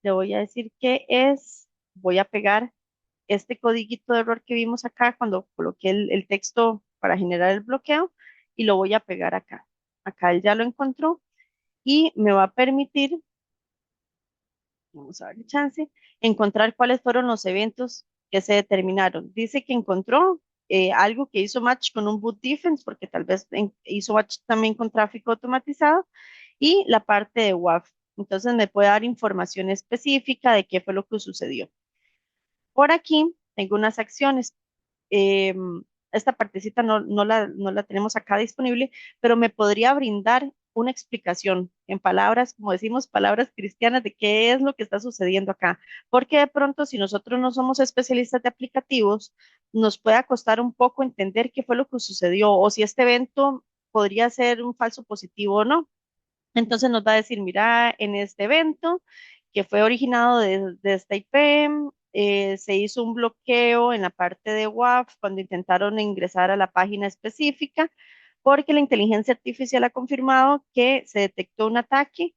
Le voy a decir que es, voy a pegar este codiguito de error que vimos acá cuando coloqué el texto para generar el bloqueo y lo voy a pegar acá. Acá él ya lo encontró y me va a permitir, vamos a darle chance, encontrar cuáles fueron los eventos que se determinaron. Dice que encontró algo que hizo match con un boot defense, porque tal vez hizo match también con tráfico automatizado, y la parte de WAF. Entonces me puede dar información específica de qué fue lo que sucedió. Por aquí tengo unas acciones. eh, Esta partecita no la tenemos acá disponible, pero me podría brindar una explicación en palabras, como decimos, palabras cristianas de qué es lo que está sucediendo acá. Porque de pronto, si nosotros no somos especialistas de aplicativos, nos puede costar un poco entender qué fue lo que sucedió o si este evento podría ser un falso positivo o no. Entonces nos va a decir, mira, en este evento que fue originado de esta IP, se hizo un bloqueo en la parte de WAF cuando intentaron ingresar a la página específica, porque la inteligencia artificial ha confirmado que se detectó un ataque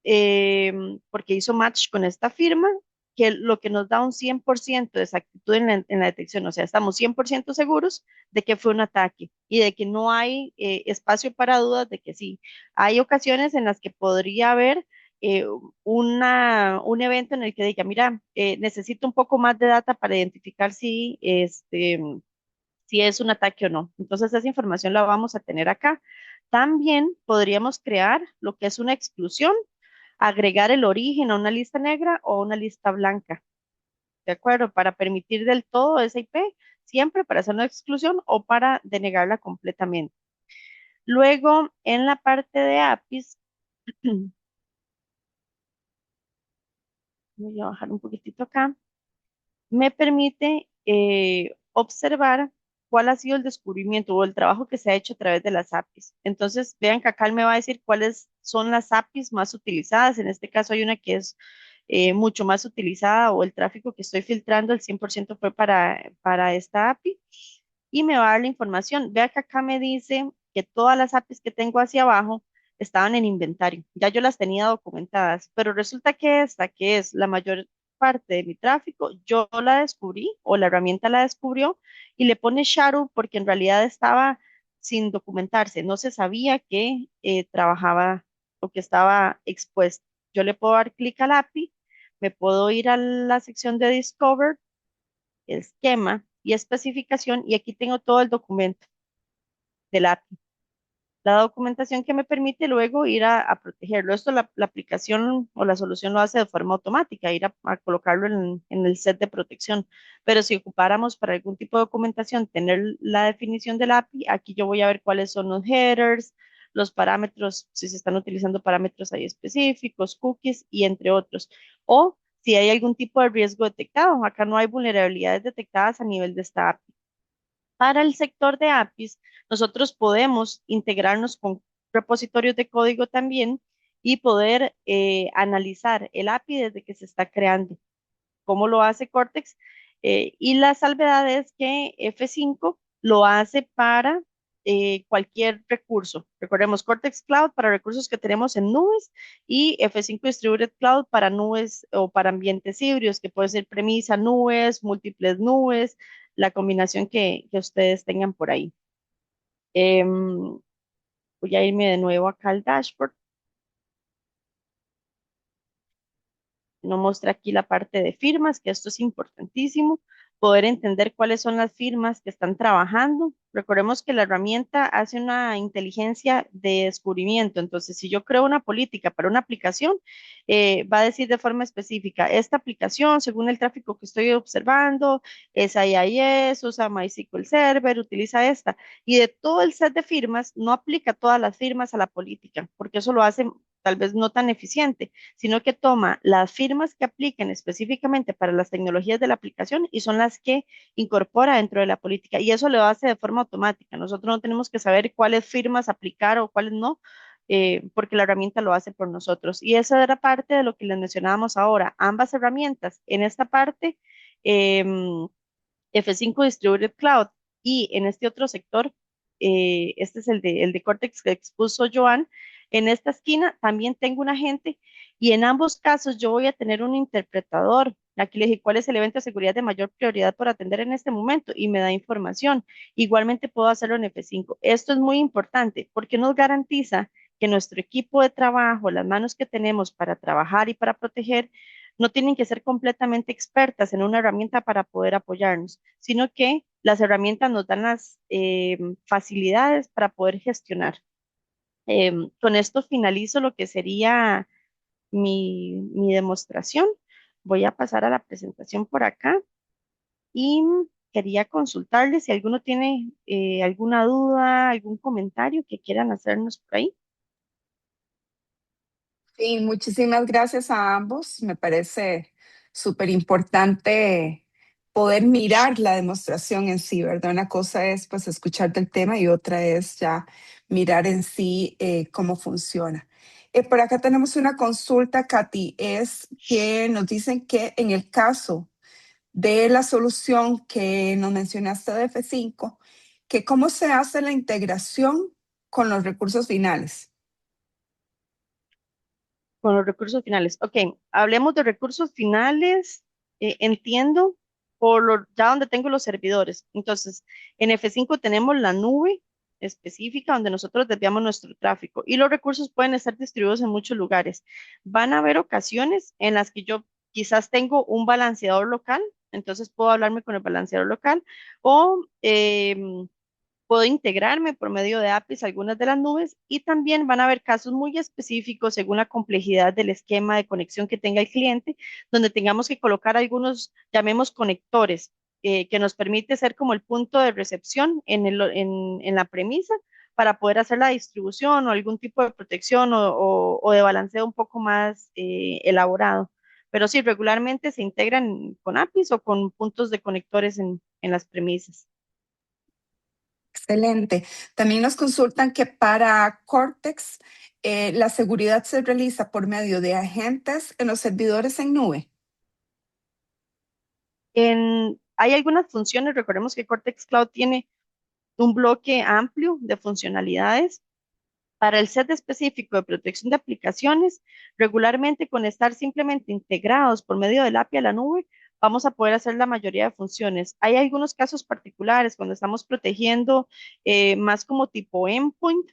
eh, porque hizo match con esta firma, que lo que nos da un 100% de exactitud en la detección, o sea, estamos 100% seguros de que fue un ataque y de que no hay espacio para dudas de que sí. Hay ocasiones en las que podría haber eh, un evento en el que diga, mira, necesito un poco más de data para identificar si es un ataque o no. Entonces, esa información la vamos a tener acá. También podríamos crear lo que es una exclusión, agregar el origen a una lista negra o una lista blanca, ¿de acuerdo? Para permitir del todo esa IP, siempre para hacer una exclusión o para denegarla completamente. Luego, en la parte de APIs, voy a bajar un poquitito acá, me permite observar cuál ha sido el descubrimiento o el trabajo que se ha hecho a través de las APIs. Entonces, vean que acá él me va a decir cuáles son las APIs más utilizadas. En este caso hay una que es mucho más utilizada o el tráfico que estoy filtrando, el 100% fue para esta API y me va a dar la información. Vea que acá me dice que todas las APIs que tengo hacia abajo estaban en inventario. Ya yo las tenía documentadas, pero resulta que esta, que es la mayor parte de mi tráfico, yo la descubrí o la herramienta la descubrió y le pone shadow porque en realidad estaba sin documentarse, no se sabía que trabajaba o que estaba expuesto. Yo le puedo dar clic al API, me puedo ir a la sección de Discover, esquema y especificación y aquí tengo todo el documento del API, la documentación que me permite luego ir a protegerlo. Esto la aplicación o la solución lo hace de forma automática, ir a colocarlo en el set de protección. Pero si ocupáramos para algún tipo de documentación tener la definición del API, aquí yo voy a ver cuáles son los headers, los parámetros, si se están utilizando parámetros ahí específicos, cookies y entre otros. O si hay algún tipo de riesgo detectado. Acá no hay vulnerabilidades detectadas a nivel de esta API. Para el sector de APIs, nosotros podemos integrarnos con repositorios de código también y poder analizar el API desde que se está creando. ¿Cómo lo hace Cortex? Y la salvedad es que F5 lo hace para cualquier recurso. Recordemos Cortex Cloud para recursos que tenemos en nubes y F5 Distributed Cloud para nubes o para ambientes híbridos, que puede ser premisa, nubes, múltiples nubes, la combinación que ustedes tengan por ahí. Voy a irme de nuevo acá al dashboard. No muestra aquí la parte de firmas, que esto es importantísimo, poder entender cuáles son las firmas que están trabajando. Recordemos que la herramienta hace una inteligencia de descubrimiento. Entonces, si yo creo una política para una aplicación, va a decir de forma específica, esta aplicación, según el tráfico que estoy observando, es IIS, usa MySQL Server, utiliza esta. Y de todo el set de firmas, no aplica todas las firmas a la política, porque eso lo hace tal vez no tan eficiente, sino que toma las firmas que apliquen específicamente para las tecnologías de la aplicación y son las que incorpora dentro de la política. Y eso lo hace de forma automática. Nosotros no tenemos que saber cuáles firmas aplicar o cuáles no, porque la herramienta lo hace por nosotros. Y esa era parte de lo que les mencionábamos ahora. Ambas herramientas, en esta parte, F5 Distributed Cloud y en este otro sector, este es el de Cortex que expuso Joan. En esta esquina también tengo un agente y en ambos casos yo voy a tener un interpretador. Aquí le dije cuál es el evento de seguridad de mayor prioridad por atender en este momento y me da información. Igualmente puedo hacerlo en F5. Esto es muy importante porque nos garantiza que nuestro equipo de trabajo, las manos que tenemos para trabajar y para proteger, no tienen que ser completamente expertas en una herramienta para poder apoyarnos, sino que las herramientas nos dan las facilidades para poder gestionar. Con esto finalizo lo que sería mi demostración. Voy a pasar a la presentación por acá y quería consultarles si alguno tiene alguna duda, algún comentario que quieran hacernos por ahí. Sí, muchísimas gracias a ambos. Me parece súper importante poder mirar la demostración en sí, ¿verdad? Una cosa es pues escuchar del tema y otra es ya mirar en sí cómo funciona. Por acá tenemos una consulta, Katy, es que nos dicen que en el caso de la solución que nos mencionaste de F5, que cómo se hace la integración con los recursos finales. Con los recursos finales. Ok, hablemos de recursos finales. Entiendo ya donde tengo los servidores. Entonces, en F5 tenemos la nube específica donde nosotros desviamos nuestro tráfico y los recursos pueden estar distribuidos en muchos lugares. Van a haber ocasiones en las que yo quizás tengo un balanceador local, entonces puedo hablarme con el balanceador local o puedo integrarme por medio de APIs a algunas de las nubes y también van a haber casos muy específicos según la complejidad del esquema de conexión que tenga el cliente, donde tengamos que colocar algunos, llamemos conectores, que nos permite ser como el punto de recepción en la premisa para poder hacer la distribución o algún tipo de protección o de balanceo un poco más elaborado. Pero sí, regularmente se integran con APIs o con puntos de conectores en las premisas. Excelente. También nos consultan que para Cortex la seguridad se realiza por medio de agentes en los servidores en nube. Hay algunas funciones, recordemos que Cortex Cloud tiene un bloque amplio de funcionalidades. Para el set específico de protección de aplicaciones, regularmente con estar simplemente integrados por medio del API a la nube, vamos a poder hacer la mayoría de funciones. Hay algunos casos particulares cuando estamos protegiendo más como tipo endpoint,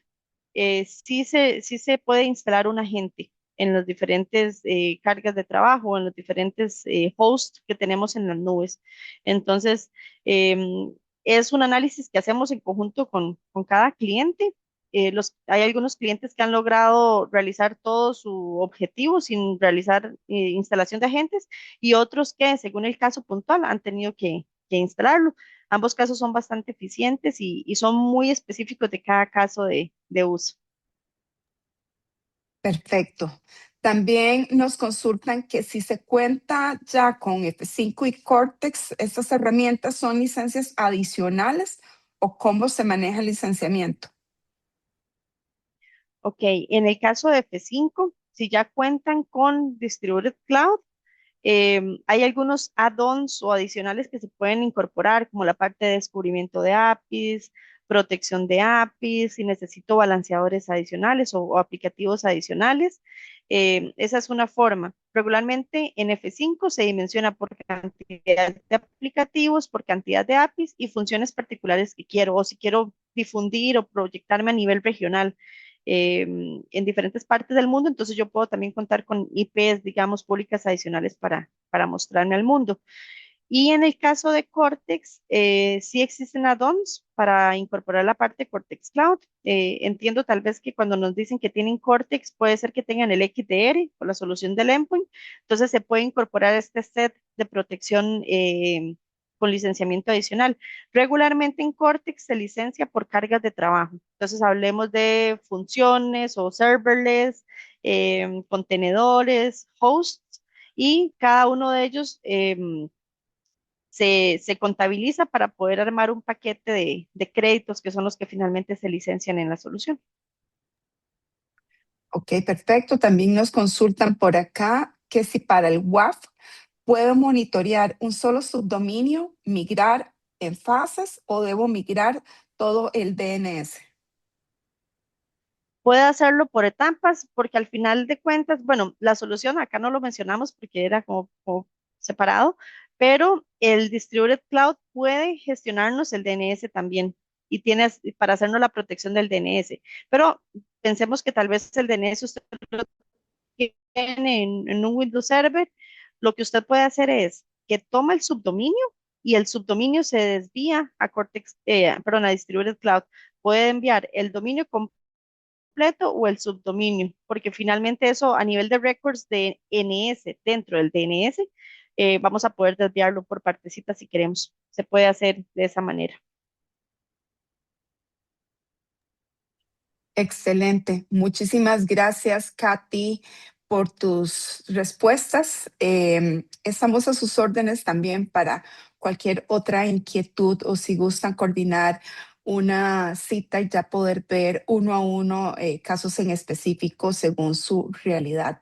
sí se puede instalar un agente en las diferentes cargas de trabajo, en los diferentes hosts que tenemos en las nubes. Entonces, es un análisis que hacemos en conjunto con cada cliente. Hay algunos clientes que han logrado realizar todo su objetivo sin realizar instalación de agentes y otros que, según el caso puntual, han tenido que instalarlo. Ambos casos son bastante eficientes y son muy específicos de cada caso de uso. Perfecto. También nos consultan que si se cuenta ya con F5 y Cortex, ¿estas herramientas son licencias adicionales o cómo se maneja el licenciamiento? Ok, en el caso de F5, si ya cuentan con Distributed Cloud, hay algunos add-ons o adicionales que se pueden incorporar, como la parte de descubrimiento de APIs, protección de APIs, si necesito balanceadores adicionales o aplicativos adicionales. Esa es una forma. Regularmente en F5 se dimensiona por cantidad de aplicativos, por cantidad de APIs y funciones particulares que quiero, o si quiero difundir o proyectarme a nivel regional en diferentes partes del mundo, entonces yo puedo también contar con IPs, digamos, públicas adicionales para mostrarme al mundo. Y en el caso de Cortex, sí existen add-ons para incorporar la parte de Cortex Cloud. Entiendo tal vez que cuando nos dicen que tienen Cortex, puede ser que tengan el XDR o la solución del endpoint. Entonces se puede incorporar este set de protección con licenciamiento adicional. Regularmente en Cortex se licencia por cargas de trabajo. Entonces hablemos de funciones o serverless, contenedores, hosts, y cada uno de ellos se contabiliza para poder armar un paquete de créditos que son los que finalmente se licencian en la solución. Ok, perfecto. También nos consultan por acá que si para el WAF puedo monitorear un solo subdominio, migrar en fases o debo migrar todo el DNS? Puede hacerlo por etapas, porque al final de cuentas, bueno, la solución acá no lo mencionamos porque era como separado, pero el Distributed Cloud puede gestionarnos el DNS también y tiene para hacernos la protección del DNS. Pero pensemos que tal vez el DNS usted lo tiene en un Windows Server. Lo que usted puede hacer es que toma el subdominio y el subdominio se desvía a Cortex, perdón, a Distributed Cloud. Puede enviar el dominio completo o el subdominio, porque finalmente eso a nivel de records de NS dentro del DNS, vamos a poder desviarlo por partecitas si queremos. Se puede hacer de esa manera. Excelente. Muchísimas gracias, Katy, por tus respuestas. Estamos a sus órdenes también para cualquier otra inquietud o si gustan coordinar una cita y ya poder ver uno a uno casos en específico según su realidad.